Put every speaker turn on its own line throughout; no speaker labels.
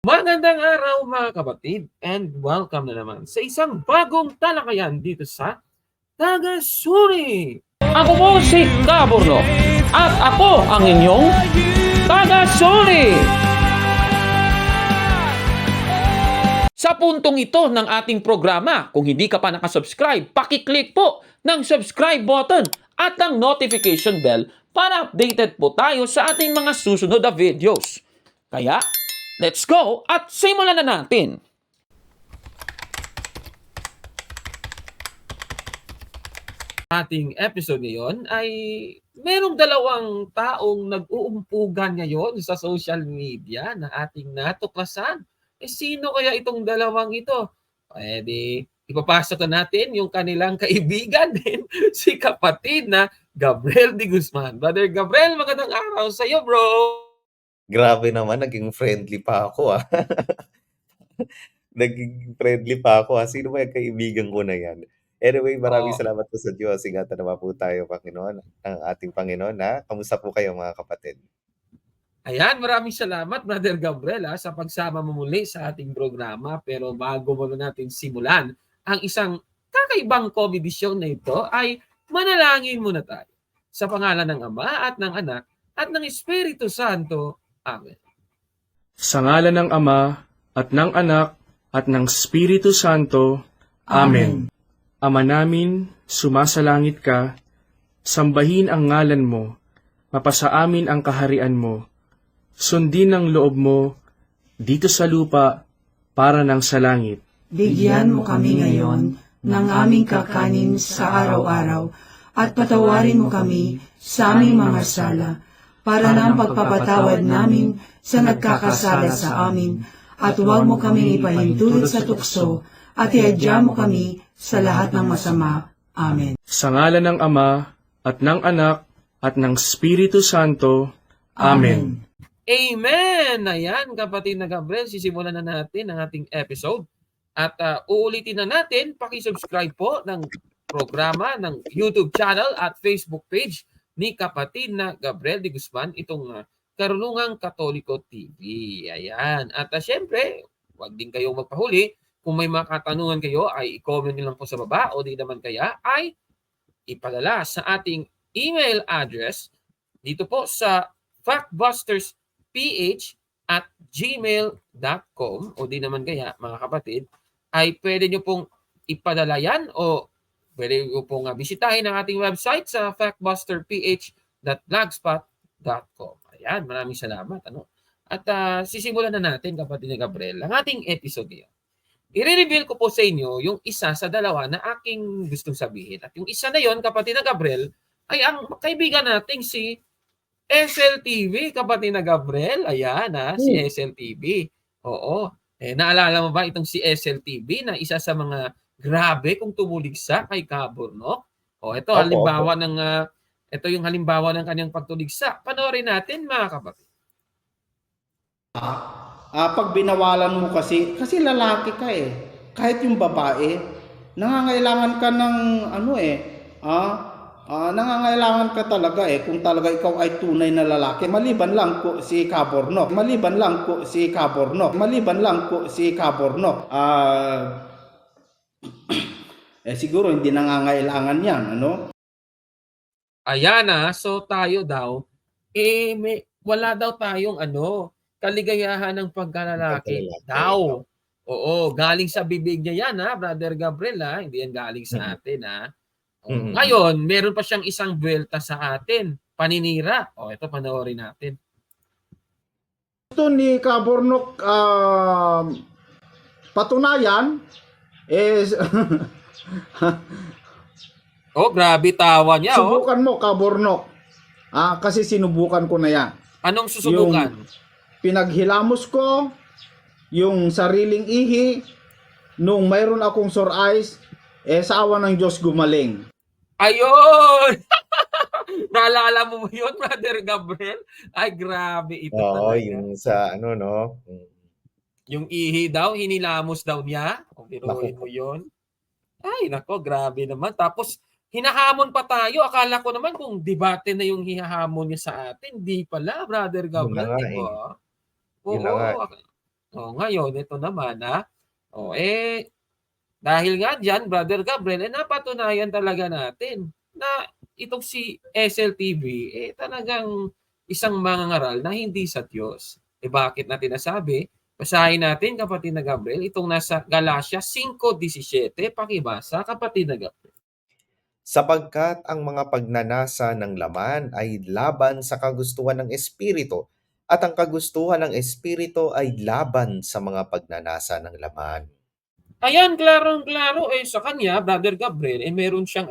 Magandang araw mga kapatid and welcome na naman sa isang bagong talakayan dito sa Tagasuri. Ako po si Kaborno at ako ang inyong Tagasuri. Sa puntong ito ng ating programa, kung hindi ka pa nakasubscribe, pakiclick po ng subscribe button at ang notification bell para updated po tayo sa ating mga susunod na videos. Kaya, let's go at simulan na natin! Ating episode ngayon ay merong dalawang taong nag-uumpugan ngayon sa social media na ating natuklasan. Sino kaya itong dalawang ito? Pwede ipapasok na natin yung kanilang kaibigan din, si kapatid na Gabriel de Guzman. Brother Gabriel, magandang araw sa iyo, bro!
Grabe naman, naging friendly pa ako Naging friendly pa ako Sino ba yung kaibigan ko na yan? Anyway, maraming
Oh,
salamat po sa Diyos. Ingatan naman po tayo, Panginoon, ang ating Panginoon, Kamusta po kayo, mga kapatid?
ayan, maraming salamat, Brother Gabriel, sa pagsama mo muli sa ating programa. Pero bago muna natin simulan ang isang kakaibang komedisyon na ito, ay manalangin muna tayo. Sa pangalan ng Ama at ng Anak at ng Espiritu Santo. Amen.
Sa ngalan ng Ama, at ng Anak, at ng Espiritu Santo. Amen. Ama namin, sumasalangit ka, sambahin ang ngalan mo, mapasa amin ang kaharian mo, sundin ang loob mo, dito sa lupa, para ng sa langit.
Bigyan mo kami ngayon ng aming kakanin sa araw-araw at patawarin mo kami sa aming mga sala para ng pagpapatawad namin sa nagkakasala sa amin at huwag mo kami ipahintulot sa tukso at iadya mo kami sa lahat ng masama. Amen.
Sa ngalan ng Ama, at ng Anak, at ng Espiritu Santo. Amen.
Amen! Ayan, kapatid na Gabriel, sisimulan na natin ang ating episode. At uulitin na natin, pakisubscribe po ng programa ng YouTube channel at Facebook page ni kapatid na Gabriel de Guzman, itong Karunungang Katoliko TV. Ayan. At syempre, huwag din kayong magpahuli. Kung may mga katanungan kayo, ay i-comment nyo lang po sa baba o di naman kaya ay ipadala sa ating email address dito po sa factbustersph@gmail.com o di naman kaya mga kapatid ay pwede nyo pong ipadala yan o pwede nyo pong bisitahin ang ating website sa factbusterph.blogspot.com. Ayan, maraming salamat. At sisimulan na natin, kapatid ni Gabriel, ang ating episode ngayon. I-reveal ko po sa inyo yung isa sa dalawa na aking gustong sabihin. At yung isa na yon, kapatid na Gabriel, ay ang kaibigan nating si SLTV, kapatid na Gabriel. Ayan, si SLTV. Oo. Naalala mo ba itong si SLTV na isa sa mga grabe kung tumuligsa kay Kaborno? Ito halimbawa ng ito yung halimbawa ng kanyang pagtuligsa. Panoorin natin, mga kapatid.
Pag binawalan mo kasi lalaki ka kahit yung babae, nangangailangan ka ng nangangailangan ka talaga kung talaga ikaw ay tunay na lalaki, maliban lang po si Kaborno. Siguro hindi nangangailangan yan,
Ayan so tayo daw, wala daw tayong kaligayahan ng pagkalalaki daw. Oo, galing sa bibig niya yan Brother Gabriel hindi yan galing sa atin Ngayon, meron pa siyang isang buwelta sa atin, paninira. Ito panoorin natin.
Gusto ni Kabornok patunayan is
grabe tawa niya
subukan mo, Kabornok. Kasi sinubukan ko na yan.
Anong susubukan?
Yung pinaghilamos ko yung sariling ihi nung mayroon akong sore eyes, sa awa ng Diyos gumaling.
Ayun! Naalala mo yun, Brother Gabriel? Ay, grabe ito talaga.
Yung sa
Yung ihi daw, hinilamos daw niya. Kung biruin mo yun. Ay, nako, grabe naman. Tapos, hinahamon pa tayo. Akala ko naman kung debate na yung hihahamon niya sa atin. Di pala, Brother Gabriel.
Yun na nga.
Ngayon, ito naman dahil nga diyan, Brother Gabriel, napatunayan talaga natin na itong si SLTV, talagang isang mangangaral na hindi sa Diyos. Bakit natin nasabi? Basahin natin, kapatid na Gabriel, itong nasa Galatia 5:17. Pakibasa, kapatid na Gabriel.
Sapagkat ang mga pagnanasa ng laman ay laban sa kagustuhan ng Espiritu, at ang kagustuhan ng Espiritu ay laban sa mga pagnanasa ng laman.
Ayan, klarong-klaro sa kanya, Brother Gabriel, meron siyang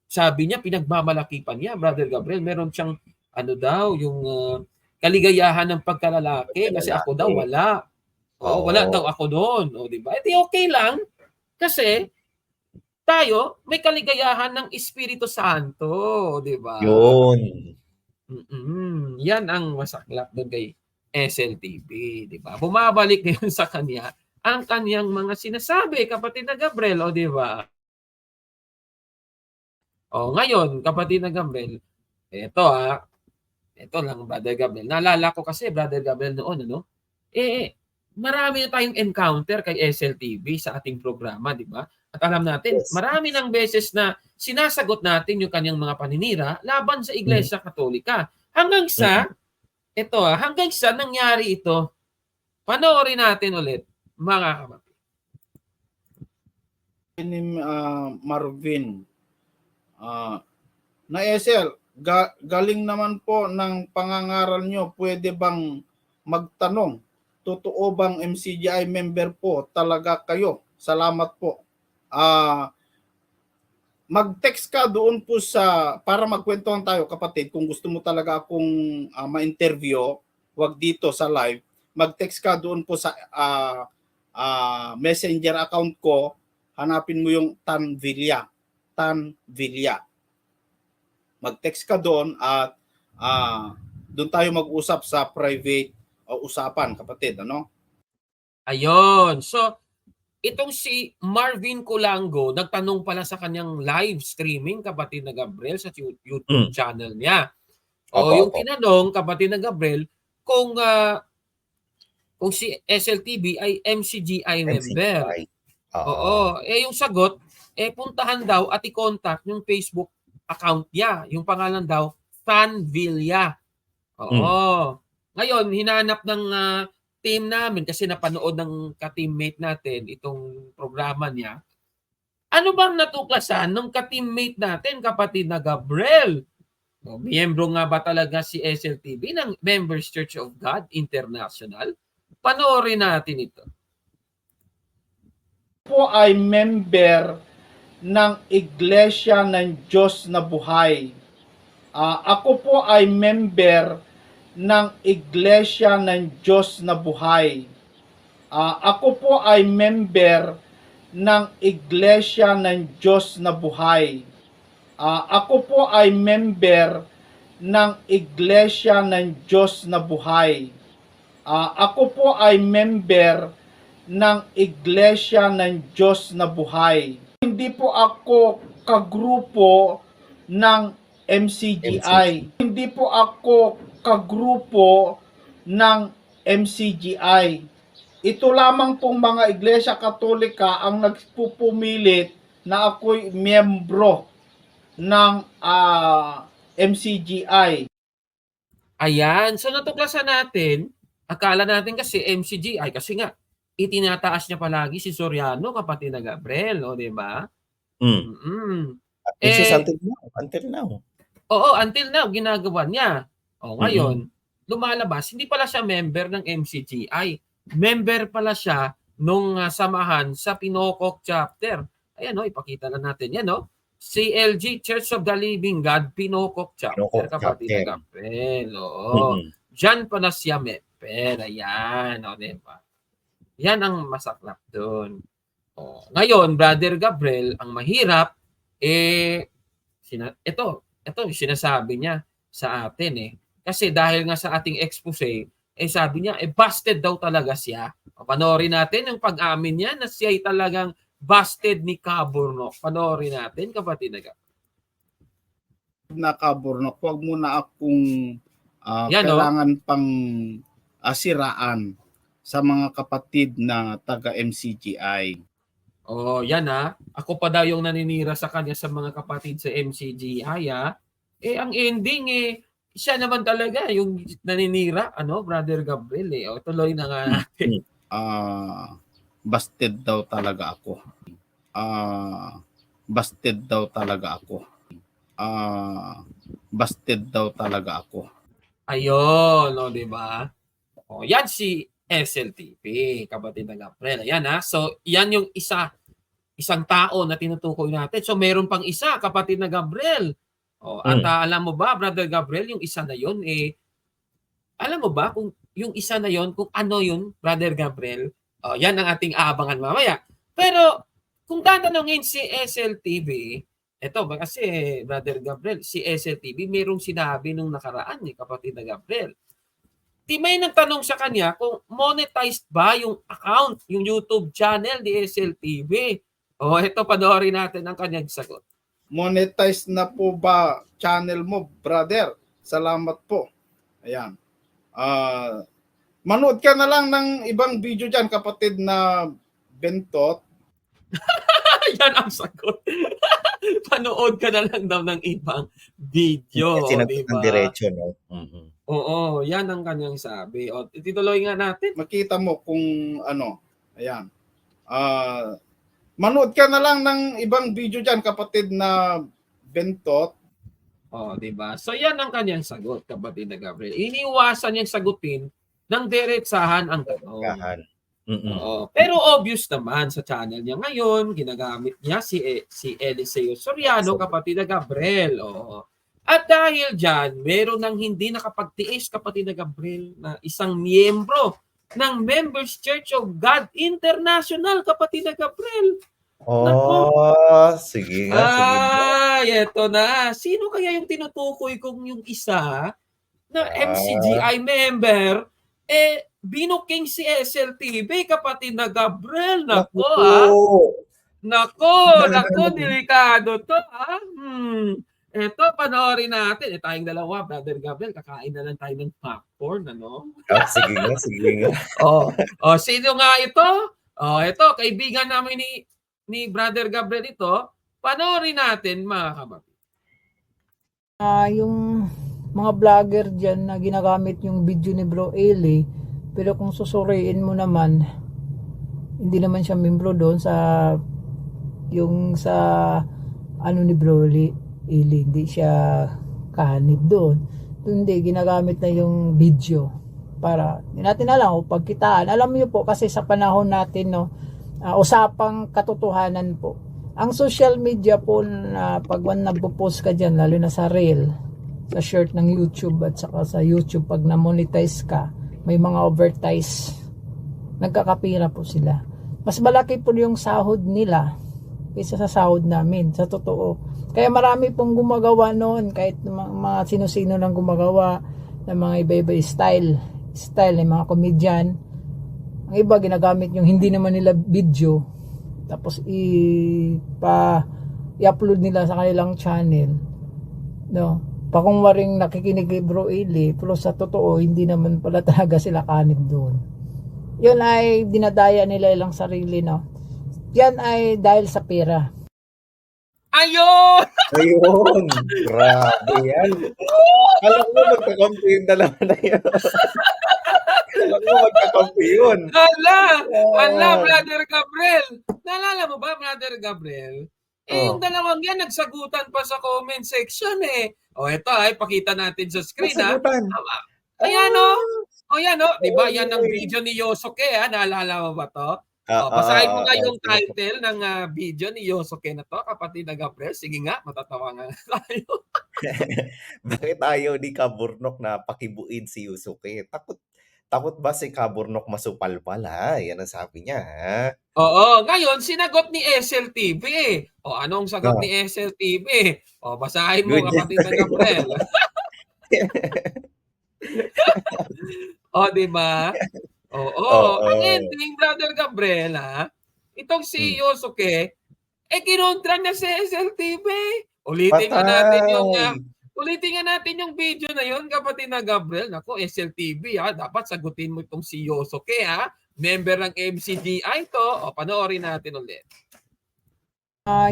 sabi niya, pinagmamalaki pa niya, Brother Gabriel, meron siyang yung kaligayahan ng pagkalalaki kasi ako daw wala. Wala daw ako doon. Di ba? Okay lang kasi tayo may kaligayahan ng Espiritu Santo, di ba?
Yun.
Yan ang masaklap doon kay SLTV, di ba? Bumabalik ngayon sa kanya ang kanyang mga sinasabi, kapatid na Gabriel, di ba? Ngayon, kapatid na Gabriel, ito lang, Brother Gabriel. Naalala ko kasi, Brother Gabriel, noon, marami na tayong encounter kay SLTV sa ating programa, di ba? At alam natin, marami ng beses na sinasagot natin yung kanyang mga paninira laban sa Iglesia Katolika. Hanggang sa nangyari ito. Panoorin natin ulit, mga kapatid.
Ni Marvin, na SL, galing naman po ng pangangaral nyo, pwede bang magtanong, totoo bang MCGI member po talaga kayo? Salamat po. Mag-text ka doon po para magkwentuhan tayo, kapatid. Kung gusto mo talaga akong ma-interview, wag dito sa live, mag-text ka doon po sa messenger account ko, hanapin mo yung Tan Villa. Mag-text ka doon at doon tayo mag-usap sa private usapan, kapatid,
Ayun. So, itong si Marvin Culango, nagtanong pala sa kanyang live streaming, kapatid na Gabriel, sa YouTube channel niya. Yung tinanong, kapatid na Gabriel, kung si SLTV ay MCGI member. Yung sagot, puntahan daw at i-contact yung Facebook account niya. Yung pangalan daw, Tan Villa. Ngayon, hinanap ng team namin kasi napanood ng ka-teammate natin itong programa niya. Ano bang natuklasan ng ka-teammate natin, kapatid na Gabriel? Miyembro nga ba talaga si SLTV ng Members Church of God International? Panoorin natin ito.
Po ay member ng Iglesia ng Diyos na Buhay. Ako po ay member ng Iglesia ng Diyos na Buhay. Ako po ay member ng Iglesia ng Diyos na Buhay. Ako po ay member ng Iglesia ng Diyos na Buhay. Ako po ay member ng Iglesia ng Diyos na Buhay. Hindi po ako kagrupo ng MCGI. Hindi po ako kagrupo ng MCGI. Ito lamang pong mga Iglesia Katolika ang nagpupumilit na ako'y miyembro ng MCGI.
Ayan. So natuklasan natin, akala natin kasi MCGI kasi nga itinataas niya palagi si Soriano, kapatid na Gabriel, di ba?
Which is until now.
Until now, ginagawa niya. Ngayon, lumalabas, hindi pala siya member ng MCGI. Member pala siya nung samahan sa Pinokok chapter. Ayan, ipakita na natin yan, CLG, Church of the Living God, Pinokok chapter, kapatid na Gabriel. Diyan pala siya member. Ayan, diba? Yan ang masaklap doon. Ngayon, Brother Gabriel, ang mahirap, ito sinasabi niya sa atin Kasi dahil nga sa ating expose, sabi niya, busted daw talaga siya. Panoorin natin yung pag-amin niya na siya ay talagang busted ni Kaburnok. Panoorin natin, kapatid
na Kaburnok, huwag mo na akong kailangan pang siraan. sa mga kapatid na taga MCGI.
Oh, yan ako pa daw yung naninira sa kanya sa mga kapatid sa MCGI ang ending siya naman talaga yung naninira, Brother Gabriel O, tuloy na nga natin.
Busted daw talaga ako. Busted daw talaga ako. Busted daw talaga ako.
Ayun, di ba? O, yan si SLTP, kapatid na Gabriel. Ayan So, yan yung isang tao na tinutukoy natin. So, meron pang isa, kapatid na Gabriel. At alam mo ba, Brother Gabriel, yung isa na yon alam mo ba kung yung isa na yon kung ano yun, Brother Gabriel? Yan ang ating aabangan mamaya. Pero, kung tatanungin si SLTV, eto ba kasi, Brother Gabriel, si SLTV, merong sinabi nung nakaraan kapatid na Gabriel. May nagtanong sa kanya kung monetized ba yung account, yung YouTube channel ni SLTV. Ito, panoorin natin ang kanyang sagot.
Monetize na po ba channel mo, brother? Salamat po. Ayan. Manood ka na lang ng ibang video dyan, kapatid na Bentot.
Yan ang sagot. Panood ka na lang daw ng ibang video.
Sinagot ng diretso, no?
Oo, yan ang kanyang sabi. Tituloy nga natin.
Makita mo kung ano. Ayan. Manood ka na lang ng ibang video dyan, kapatid na Bentot.
Diba? So yan ang kanyang sagot, kapatid na Gabriel. Iniwasan niyang sagutin ng diretsahan ang tanong. Pero obvious naman sa channel niya ngayon, ginagamit niya si Eliseo Soriano, kapatid na Gabriel. At dahil dyan, meron nang hindi nakapagtiis, kapatid na Gabriel, na isang miyembro ng Members Church of God International, kapatid na Gabriel.
Sige nga.
Eto na. Sino kaya yung tinutukoy kong yung isa na MCGI member, binuking si SLTV, kapatid na Gabriel. Nako, delikado to Eto, panoorin natin. Tayong dalawa, Brother Gabriel, kakain na lang tayo ng popcorn,
Sige nga.
Sino nga ito? Ito, kaibigan namin ni Brother Gabriel ito. Panoorin natin, mga kapatid.
Yung mga vlogger dyan na ginagamit yung video ni Bro Eli, pero kung susuriin mo naman, hindi naman siya membro doon sa ni Bro Eli, hindi siya kahanib doon. Hindi, ginagamit na yung video para hindi natin alam o pagkitaan. Alam niyo po kasi sa panahon natin, usapang katotohanan po. Ang social media po na pag nagpo-post ka dyan, lalo na sa reel, sa short ng YouTube at saka sa YouTube, pag na-monetize ka, may mga overtime, nagkakapira po sila. Mas malaki po yung sahod nila kaysa sa sahod namin, sa totoo. Kaya marami pong gumagawa noon, kahit mga sino-sino lang gumagawa ng mga iba-iba style ng mga komedyan. Ang iba ginagamit yung hindi naman nila video, tapos i-upload nila sa kanilang channel. Pakungwaring nakikinig kay Bro Eli, pero sa totoo, hindi naman pala talaga sila kanib doon. Yun ay dinadaya nila ilang sarili, Yan ay dahil sa pera.
Ayun!
Grabe yan. Alam mo, magkakampi yung dalawa na yun.
Hala, Brother Gabriel. Naalala mo ba, Brother Gabriel? Yung dalawang yan, nagsagutan pa sa comment section ito pakita natin sa screen Ayan diba? Yan ang video ni Yosuke Naalala mo ba to? Basahin mo nga yung title ng video ni Yosuke na to, kapatid na Gabriel. Sige nga, matatawa nga tayo.
Bakit ayaw ni Kaburnok na pakibuin si Yosuke? Takot ba si Kaburnok masupalpal, Yan ang sabi niya,
Ngayon, sinagot ni SLTV. Anong sagot ni SLTV? Basahin mo, kapatid na Gabriel. Diba? Ang ending, Brother Gabriel, itong si Yosuke, kinontra niya si SLTV. Ulitin nga natin yung Ulitin nga natin yung video na yun, kapatid na Gabriel. Nako, SLTV ha. Dapat sagutin mo itong si Yosuke ha. Member ng MCGI to. O, panoorin natin ulit.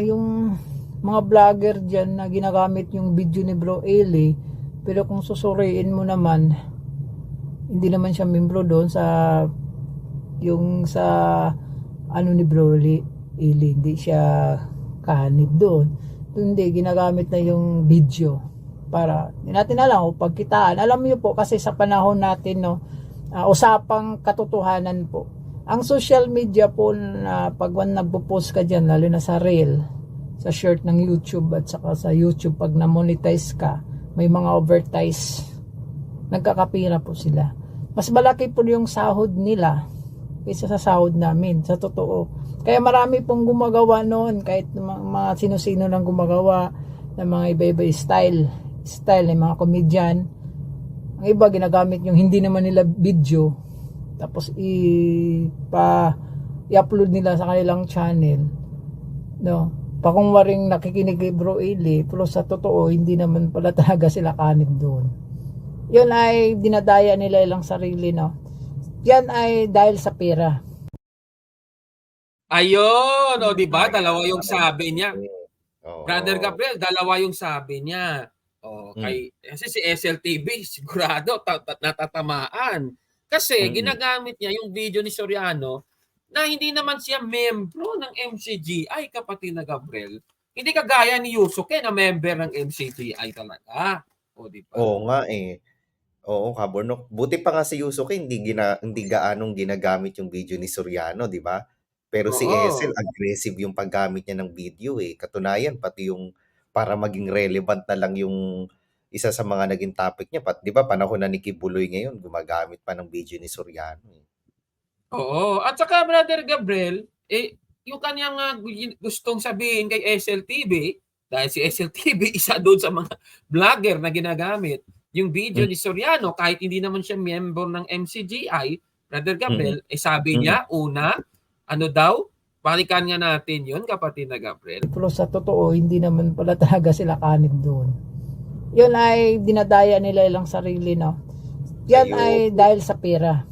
Yung mga vlogger dyan na ginagamit yung video ni Bro Eli, pero kung susuriin mo naman, hindi naman siya membro doon sa ano ni Bro Eli, hindi siya kahanib doon. Hindi, ginagamit na yung video para hindi natin alam kung pagkitaan. Alam niyo po kasi sa panahon natin, no, usapang katotohanan po. Ang social media po na pag nagpo-post ka dyan, lalo na sa reel, sa short ng YouTube at saka sa YouTube pag na-monetize ka, may mga overtime, nagkakapira po sila. Mas malaki po yung sahod nila kaysa sa sahod namin, sa totoo. Kaya marami pong gumagawa noon, kahit mga sino-sino lang gumagawa ng mga iba-iba style ng mga komedyan. Ang iba ginagamit yung hindi naman nila video, tapos i-upload nila sa kanilang channel, no? Pakungwaring nakikinig kay Bro Eli, pero sa totoo hindi naman pala talaga sila kanib doon. Yun ay dinadaya nila ilang sarili, no? Yan ay dahil sa pera.
Ayun, o di ba? Dalawa yung sabi niya.
Oo.
Brother Gabriel, dalawa yung sabi niya. O, kasi si SLTV, sigurado natatamaan. Kasi ginagamit niya yung video ni Soriano na hindi naman siya membro ng MCGI, kapatid na Gabriel. Hindi kagaya ni Yusuke na member ng MCGI talaga. O, di ba?
Oo nga eh. Oo, Kaburnok. Buti pa nga si Yusuke hindi gaanong ginagamit yung video ni Soriano, di ba? Pero si Esel,
Oo.
aggressive yung paggamit niya ng video eh. Katunayan, pati yung para maging relevant na lang yung isa sa mga naging topic niya. Di ba, panahon na ni Kibuloy ngayon, gumagamit pa ng video ni Soriano eh.
Oo. At saka, Brother Gabriel, yung kanyang gustong sabihin kay SLTV, dahil si SLTV isa doon sa mga vlogger na ginagamit yung video ni Soriano, kahit hindi naman siya member ng MCGI, Brother Gabriel, sabi niya, una, ano daw, balikan nga natin yun, kapatid na Gabriel.
Pero sa totoo, hindi naman pala talaga sila kanib doon. Yun ay dinadaya nila ilang sarili, no? Yan ay dahil sa pera.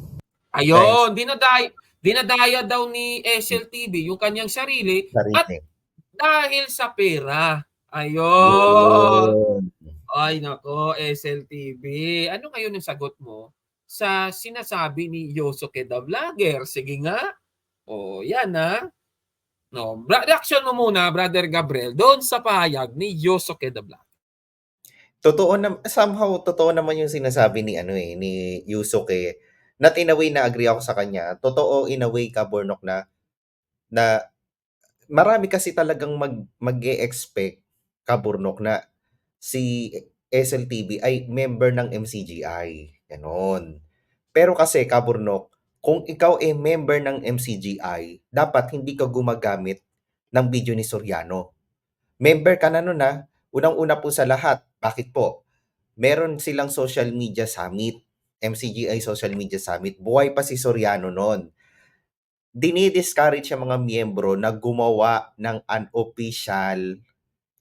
Ayun, dinadaya daw ni SLTV yung kanyang sarili at dahil sa pera. Ayun. Ay nako, SLTV. Ano ngayon yung sagot mo sa sinasabi ni Yosuke the Vlogger? Sige nga. O, yan ha. No, reaction mo muna, Brother Gabriel, doon sa pahayag ni Yosuke the Vlogger.
Somehow totoo naman yung sinasabi ni ni Yusuke. Not in a way na agree ako sa kanya. Totoo in a way, Kaburnok, na marami kasi talagang mag-e-expect, Kaburnok, na si SLTV ay member ng MCGI. Ganon. Pero kasi, Kaburnok, kung ikaw ay member ng MCGI, dapat hindi ka gumagamit ng video ni Soriano. Member ka na nun ha. Unang-una po sa lahat. Bakit po? Meron silang social media summit. MCGI Social Media Summit. Buhay pa si Soriano noon. Dinidiscourage yung mga miyembro na gumawa ng unofficial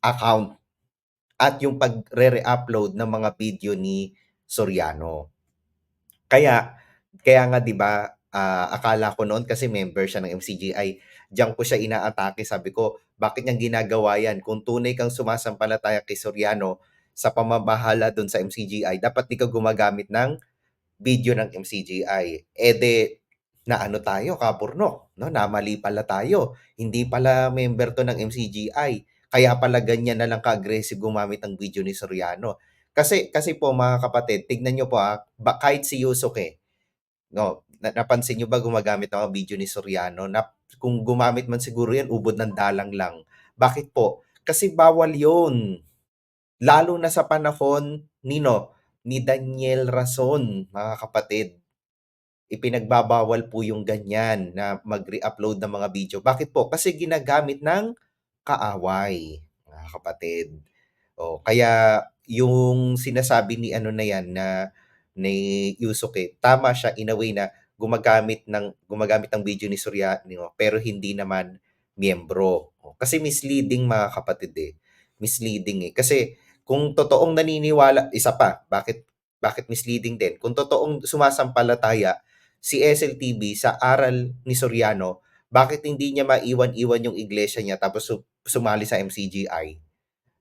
account at yung pagre-re-upload ng mga video ni Soriano. Kaya nga 'di ba, akala ko noon kasi member siya ng MCGI, diyan ko siya inaatake. Sabi ko, bakit niya ginagawa yan? Kung tunay kang sumasampalataya kay Soriano sa pamamahala doon sa MCGI, dapat di ka gumagamit ng video ng MCGI. Na ano tayo, Kaburnok, no? Namali pala tayo. Hindi pala member to ng MCGI. Kaya pala ganyan na lang ka-aggressive gumamit ng video ni Soriano. Kasi po mga kapatid, tignan nyo po kahit si Yusuke, no, napansin nyo ba gumagamit ng mga video ni Soriano? Kung gumamit man siguro yan, ubod ng dalang lang. Bakit po? Kasi bawal yun. Lalo na sa panahon ni Daniel Rason, mga kapatid. Ipinagbabawal po yung ganyan na mag-re-upload ng mga video. Bakit po? Kasi ginagamit ng kaaway, mga kapatid. Kaya yung sinasabi ni na yan ni Yusuke, tama siya in a way na gumagamit ng video ni Soriano pero hindi naman miyembro. Kasi misleading, mga kapatid eh. Misleading eh. Kasi Kung totoong naniniwala, isa pa, bakit misleading din? Kung totoong sumasampalataya si SLTV sa aral ni Soriano, bakit hindi niya maiwan-iwan yung iglesia niya tapos sumali sa MCGI?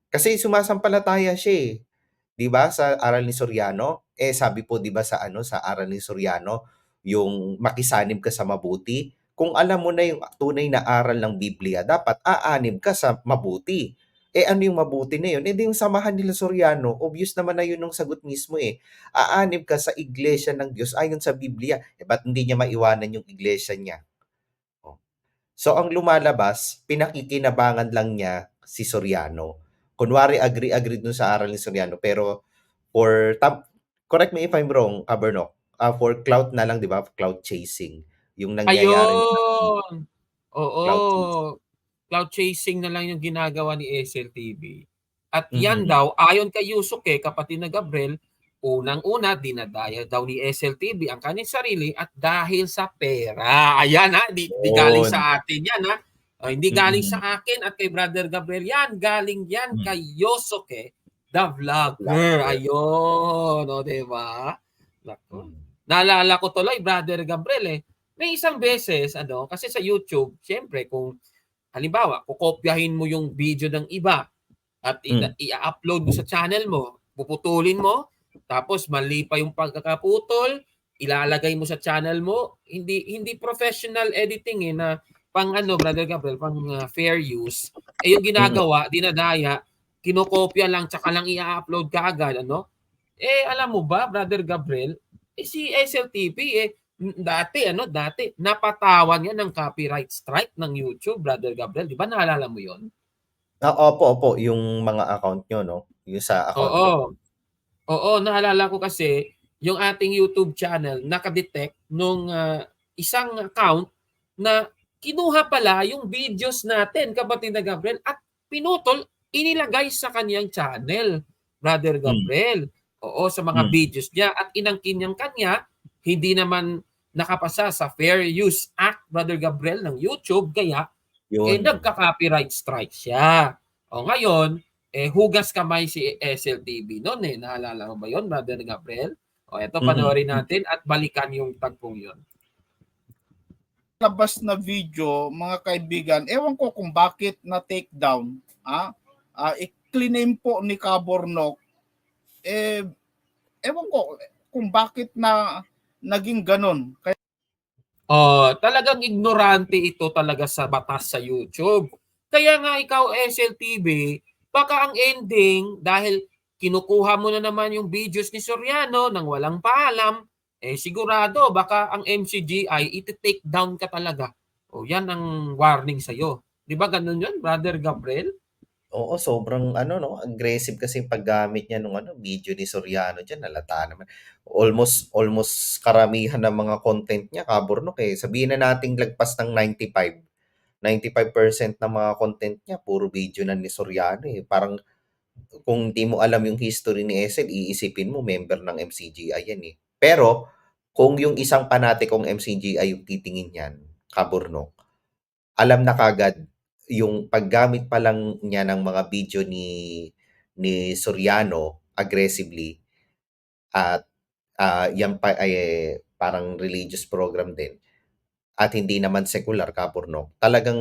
Kasi sumasampalataya siya eh. 'Di ba sa aral ni Soriano? Sabi po 'di ba sa sa aral ni Soriano, yung makisanib ka sa mabuti. Kung alam mo na yung tunay na aral ng Biblia, dapat aanib ka sa mabuti. Ano yung mabuti na yun? Di yung samahan nila Soriano, obvious naman na yun yung sagot mismo eh. Aanib ka sa iglesia ng Diyos ayon sa Biblia. Ba't hindi niya maiwanan yung iglesia niya? Oh. So ang lumalabas, pinakikinabangan lang niya si Soriano. Kunwari agree dun sa aral ni Soriano, pero correct me if I'm wrong, Kabernok, for clout na lang, 'di ba? Clout chasing. Yung nangyayari na
Ayun! Oo,
clout chasing.
cloud chasing na lang yung ginagawa ni SLTV. At yan
Mhm.
daw, ayon kay Yusuke, kapatid na Gabriel, unang-una, dinadaya daw ni SLTV ang kanyang sarili at dahil sa pera. Ayan ha, di galing
Yun.
sa atin yan ha. Hindi galing
Mhm.
sa akin at kay Brother Gabriel yan. Galing yan
Hmm.
kay Yusuke, the vlogger.
Vlogger.
Ayun, o diba? Naku.
Hmm.
Naalala ko tuloy, Brother Gabriel may isang beses, kasi sa YouTube, siyempre kung halimbawa, kukopyahin mo yung video ng iba at i-upload mo sa channel mo, puputulin mo, tapos mali pa yung pagkakaputol, ilalagay mo sa channel mo, hindi professional editing na pang Brother Gabriel, pang fair use. Yung ginagawa, dinadaya, kinokopya lang, tsaka lang i-upload kaagad, alam mo ba, Brother Gabriel, si SLTV dati napatawan yan ng copyright strike ng YouTube, Brother Gabriel. Di ba naalala mo yon?
Opo. Yung mga account nyo, no? Yung sa account nyo.
Oo. Oo, naalala ko kasi yung ating YouTube channel nakadetect nung isang account na kinuha pala yung videos natin, kapatid na Gabriel, at pinutol, inilagay sa kaniyang channel, Brother Gabriel. Oo, sa mga videos niya at inangkin niyang kanya, hindi naman nakapasa sa Fair Use Act, Brother Gabriel, ng YouTube, kaya
Yun.
nagka-copyright strike siya. O ngayon, hugas kamay si SLTV noon Naalala mo ba yon, Brother Gabriel? O eto, panoorin natin at balikan yung tagpong yon.
Labas na video, mga kaibigan, ewan ko kung bakit na take down. I-claim po ni Kabornok, ewan ko kung bakit na naging ganon.
Talagang ignorante ito talaga sa batas sa YouTube. Kaya nga ikaw, SLTV, baka ang ending, dahil kinukuha mo na naman yung videos ni Soriano nang walang paalam, sigurado baka ang MCGI iti-take down ka talaga. Yan ang warning sa'yo. Di ba ganun yun, Brother Gabriel?
Oo, sobrang no, aggressive kasi yung paggamit niya nung video ni Soriano diyan, halata naman. Almost karamihan ng mga content niya, Kaburnok sabihin na nating lagpas ng 95% ng mga content niya puro video na ni Soriano Parang kung di mo alam yung history ni SL, iisipin mo member ng MCGI yan Pero kung yung isang panatikong MCGI yung titingin niyan, Kaburnok, alam na kagad yung paggamit pa lang niya ng mga video ni Soriano aggressively at yan pa ay parang religious program din at hindi naman secular, Kaburnok. Talagang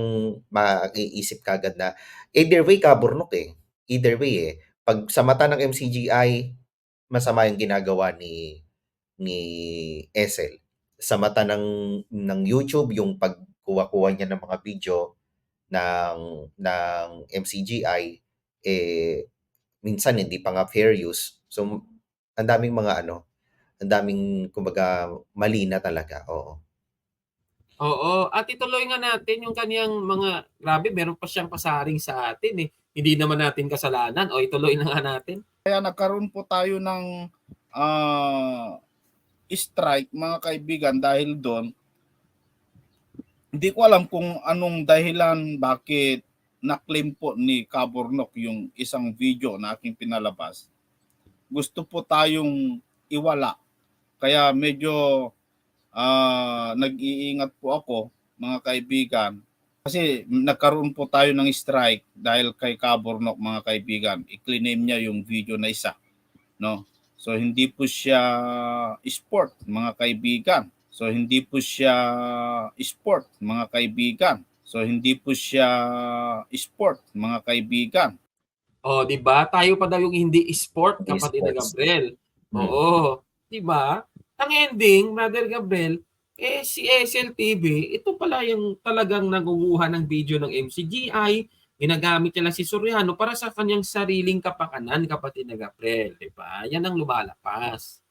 maiisip kagad na either way, Kaburnok Either way Pag sa mata ng MCGI, masama yung ginagawa ni SL. Sa mata ng YouTube, yung pagkuha-kuha niya ng mga video ng MCGI minsan hindi pa nga fair use. So ang daming ang daming kumbaga mali na talaga. Oo.
Oo, at ituloy nga natin yung kaniyang mga, grabe, meron pa siyang pasaring sa atin Hindi naman natin kasalanan. Ituloy na nga natin.
Kaya nagkaroon po tayo ng strike, mga kaibigan, dahil doon. Hindi ko alam kung anong dahilan bakit na-claim po ni Kabornok yung isang video na aking pinalabas. Gusto po tayong iwala. Kaya medyo nag-iingat po ako, mga kaibigan, Kasi nagkaroon po tayo ng strike dahil kay Kabornok, mga kaibigan. I-claim niya yung video na isa, no? So hindi po siya sport, mga kaibigan. So hindi po siya sport, mga kaibigan. So hindi po siya sport, mga kaibigan.
Oh, 'di ba? Tayo pa daw yung hindi sport,
Hindi
kapatid na
sports.
Gabriel.
Hmm.
Oo, 'di ba? Ang ending, Brother Gabriel, si SLTV, ito pala yung talagang nangunguha ng video ng MCGI, ginagamit niya lang si Soriano para sa kanyang sariling kapakanan, kapatid na Gabriel, 'di ba? Yan ang lumalapas.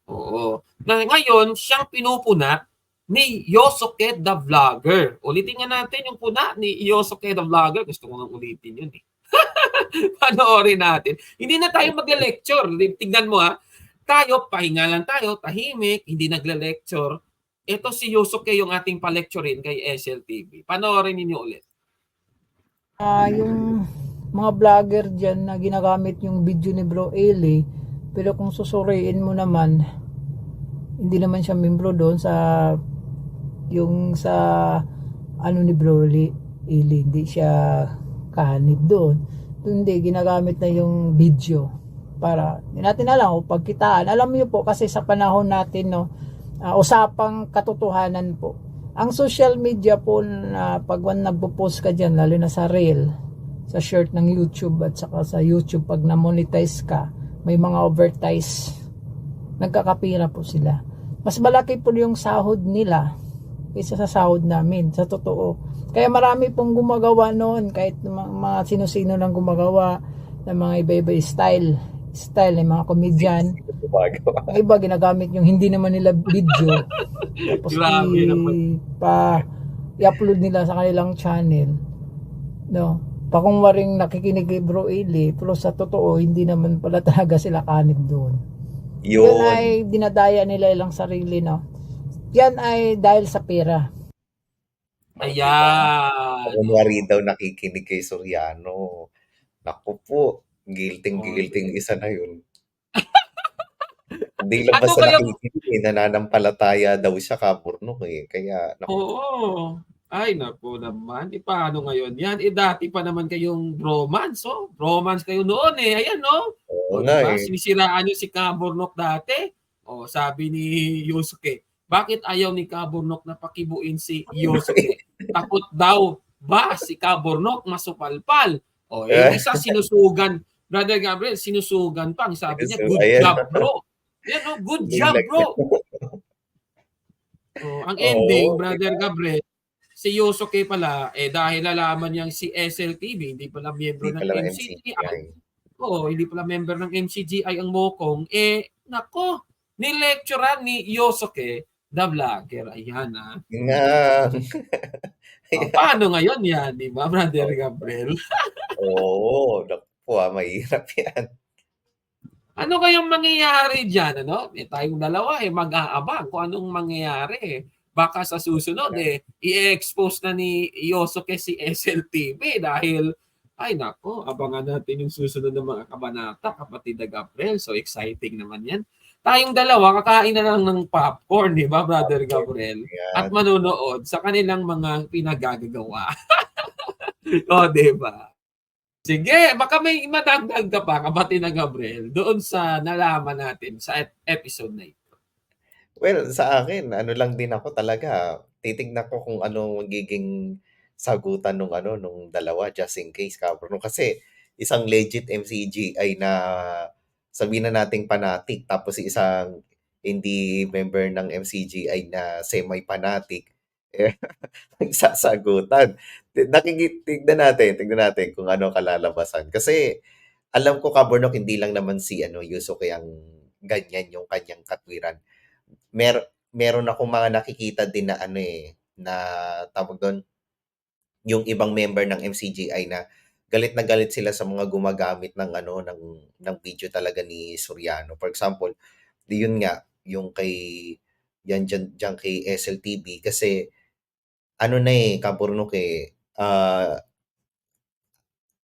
Oo. Na ngayon, siyang pinupuna ni Yosuke the Vlogger. Ulitin nga natin yung puna ni Yosuke the Vlogger. Gusto ko nga ulitin yun eh. Panoorin natin. Hindi na tayo magle-lecture. Tingnan mo ha. Tayo, pahinga lang tayo, tahimik, hindi nagle-lecture. Ito si Yosuke yung ating pa-lecturein kay SLTV. Panoorin ninyo ulit.
Yung mga vlogger dyan na ginagamit yung video ni Bro Eli, pero kung susuriin mo naman, hindi naman siya membro doon sa ano ni Bro Eli, hindi siya kahanib doon. Hindi, ginagamit na yung video para hindi natin alam kung pagkitaan. Alam niyo po kasi sa panahon natin, no, usapang katotohanan po. Ang social media po na pag nagpo-post ka dyan, lalo na sa reel, sa short ng YouTube at saka sa YouTube pag na-monetize ka, may mga overtime, nagkakapira po sila. Mas malaki po yung sahod nila kaysa sa sahod namin, sa totoo. Kaya marami pong gumagawa noon, kahit mga sino-sino lang gumagawa ng mga iba-iba style ng mga komedyan. Ang iba ginagamit yung hindi naman nila video. Tapos
Grabe naman.
i-upload nila sa kanilang channel. No. Pakungwaring nakikinig kay Bro Eli, pero sa totoo, hindi naman pala talaga sila kanib doon. Yan
Yun.
ay dinadaya nila ilang sarili, no. Yan ay dahil sa pera.
Ayan.
Kunwari daw nakikinig kay Soriano. Naku po, guilting isa na yun. Hindi lang
Ano
basta
kaya?
nakikinig, nananampalataya daw siya, Kabornok eh. Kaya, naku,
Oo. Ay, naku naman. Paano ngayon yan? Dati pa naman kayong bromance, oh. Bromance kayo noon eh. Ayan, no?
oo
O,
nga
diba?
eh.
Sinisiraan niyo si Kabornok dati. O, sabi ni Yosuke, bakit ayaw ni Kabornok na pakibuin si Yosuke? Takot daw ba si Kabornok masupalpal? O, yung isa sinusugan. Brother Gabriel, sinusugan pa. Sabi niya, good
Ayan.
job, bro. Yan, no? Good job, bro. Oh, ang ending,
Oo.
Brother Gabriel, si Yosuke pala, dahil nalaman niyang si SLTV, hindi pala miyembro
Hindi
ng
pala
MCGI.
MCGI.
Oo, hindi pala member ng MCGI ang Mokong. Nako, nilecturean ni Yosuke, the vlogger. Ayan, ah.
Nga.
Paano ngayon yan, di ba, Brother Gabriel?
Oo, naku po mahirap yan.
Ano kayang mangyayari dyan, ano? Tayong dalawa, mag-aabang kung anong mangyayari. Baka sa susunod, i-expose na ni Yosuke si SLTV dahil, ay nako, abangan natin yung susunod ng mga kabanata, kapatid na Gabriel. So exciting naman yan. Tayong dalawa, kakain na lang ng popcorn, di ba, Brother Gabriel? At manonood sa kanilang mga pinagagagawa. O, di ba? Sige, baka may madagdag ka pa, kapatid na Gabriel, doon sa nalaman natin sa episode na ito.
Well, sa akin, ano lang din ako talaga, titignan ko kung ano magiging sagutan nung dalawa just in case, Kabornok. Kasi isang legit MCGI na sabihin na nating fanatic, tapos isang hindi member ng MCGI na semi-fanatic, nagsasagutan. Tignan natin kung ano kalalabasan. Kasi alam ko, Kabornok, hindi lang naman si Yusuke ang ganyan yung kanyang katwiran. Meron akong mga nakikita din na na tawag doon, yung ibang member ng MCGI na galit sila sa mga gumagamit ng ng video talaga ni Soriano. For example, yun nga, yung diyan kay SLTV kasi Kabornok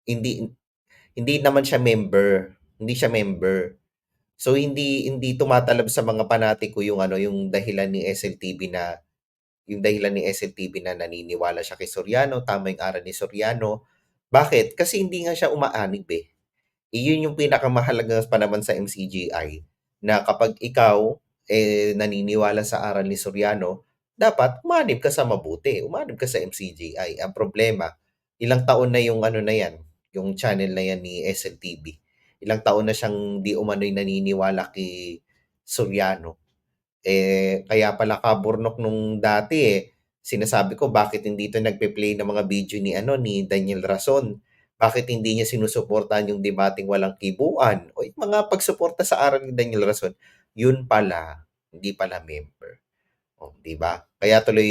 hindi hindi naman siya member. Hindi siya member. So hindi tumatalab sa mga panatiko yung yung dahilan ni SLTV na yung dahilan ni SLTV na naniniwala siya kay Soriano, tama yung aral ni Soriano. Bakit? Kasi hindi nga siya umaanib eh. Iyon yung pinakamahalaga pa naman sa MCGI na kapag ikaw naniniwala sa aral ni Soriano, dapat umanib ka sa mabuti, umanib ka sa MCGI. Ang problema, ilang taon na yung ano na yan, yung channel na yan ni SLTV. Ilang taon na siyang di umano'y naniniwala kay Soriano. Kaya pala kaburnok nung dati sinasabi ko bakit hindi ito nagpe-play ng mga video ni Daniel Rason. Bakit hindi niya sinusuportahan yung debating walang kibuan o yung mga pagsuporta sa aral ni Daniel Rason. Yun pala, hindi pala member. O, di ba? Kaya tuloy,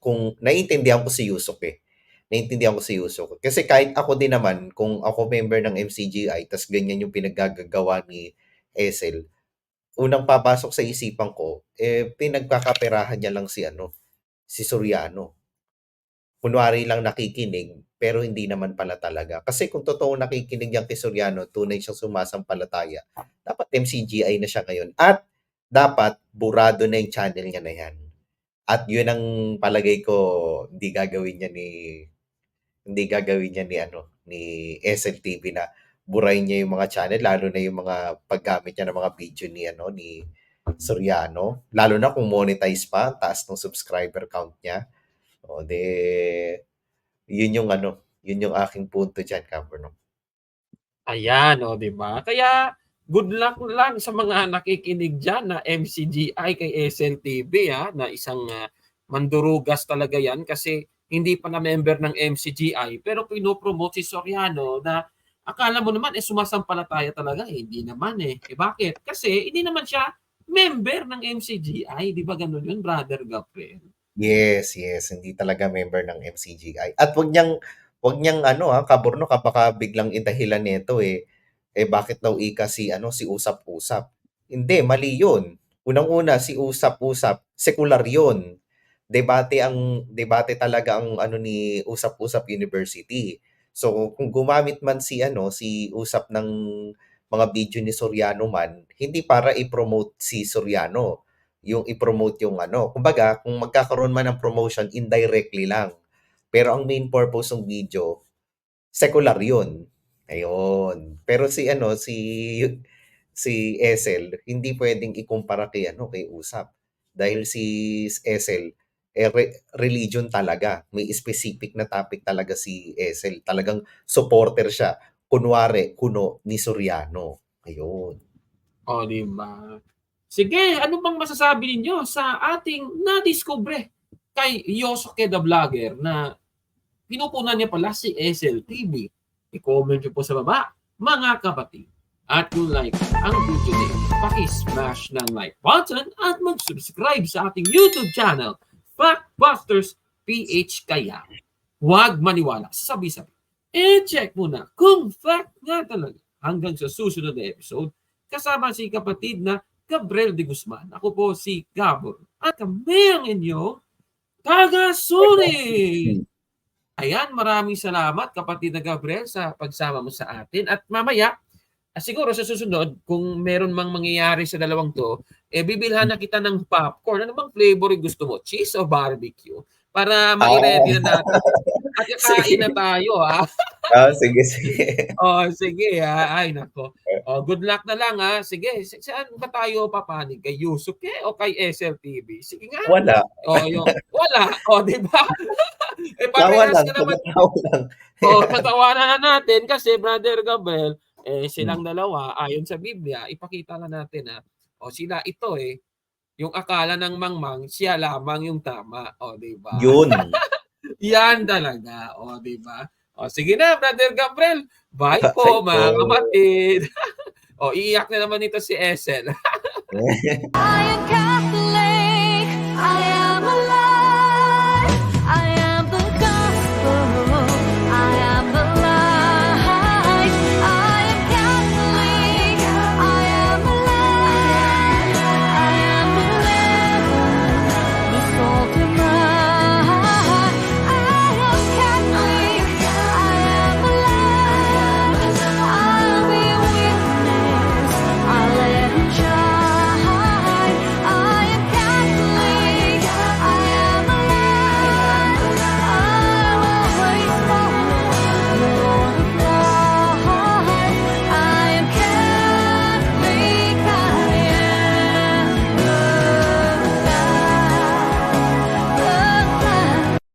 kung naiintindihan ko si Yusok Naiintindihan ko si Yusok. Kasi kahit ako din naman, kung ako member ng MCGI, tas ganyan yung pinaggagawa ni Esel, unang papasok sa isipan ko, pinagkakaperahan niya lang si Soriano. Kunwari lang nakikinig, pero hindi naman pala talaga. Kasi kung totoo nakikinig yan kay Soriano, tunay siyang sumasampalataya, dapat MCGI na siya ngayon. At dapat burado na yung channel niya na yan. At yun ang palagay ko, hindi gagawin niya ni SLTV na burahin niya yung mga channel, lalo na yung mga paggamit niya ng mga video ni Soriano, lalo na kung monetize pa, taas ng subscriber count niya. O yun yung aking punto diyan, Kapornok.
Ayan, o, di ba? Kaya, good luck lang sa mga nakikinig dyan na MCGI kay SLTV, na isang mandurugas talaga yan kasi hindi pa na member ng MCGI pero pinopromote si Soriano na akala mo naman sumasampalataya talaga. Hindi naman bakit? Kasi hindi naman siya member ng MCGI. Di ba ganun yun, Brother Gabriel?
Yes, hindi talaga member ng MCGI. At wag niyang Kaborno, kapag biglang idahilan nito bakit daw si usap-usap. Hindi, mali 'yun. Unang-una, si usap-usap, sekular 'yun. Debate talaga ang ni Usap-Usap University. So kung gumamit man si usap ng mga video ni Soriano man, hindi para i-promote si Soriano, yung i-promote yung kumbaga kung magkakaroon man ng promotion indirectly lang. Pero ang main purpose ng video, secular 'yun. Ayun. Pero si Esel, hindi pwedeng ikumpara kay Usap. Dahil si Esel, religion talaga. May specific na topic talaga si Esel. Talagang supporter siya. Kunwari, kuno ni Soriano. Ayun.
O, di ba? Sige, ano bang masasabi ninyo sa ating nadiskubre kay Yosuke the Vlogger na pinupunan niya pala si SLTV? I-comment nyo po sa baba, mga kapatid. At kung like ang video nito, paki-smash ng like button at mag-subscribe sa ating YouTube channel, Factbusters PH. Kaya huwag maniwala sa sabi-sabi. I-check muna kung fact nga talaga. Hanggang sa susunod na episode, kasama si kapatid na Gabriel de Guzman. Ako po si Gabor. At kami ang inyong taga-sulit. Ayan, maraming salamat kapatid na Gabriel sa pagsama mo sa atin. At mamaya, siguro sa susunod, kung meron mang mangyayari sa dalawang to, bibilhan na kita ng popcorn. Ano bang flavor yung gusto mo? Cheese o barbecue? Para ma-ready na natin. At kakain na tayo,
Sige.
Sige, Ay, nako. Good luck na lang, Sige, saan ba tayo papanig? Kay Yusuke o kay SLTV? Sige nga.
Wala.
Wala. Di ba?
Tawa
Parehas
lang.
ka naman.
lang.
Patawanan na natin kasi, Brother Gabriel, silang dalawa, ayon sa Biblia, ipakita na natin sila ito yung akala ng mangmang, siya lamang yung tama. Di ba?
Yun.
Yan talaga. Di ba? Sige na, Brother Gabriel. Bye po, mga kapatid. Iiyak na naman ito si Esel.
Ayon ka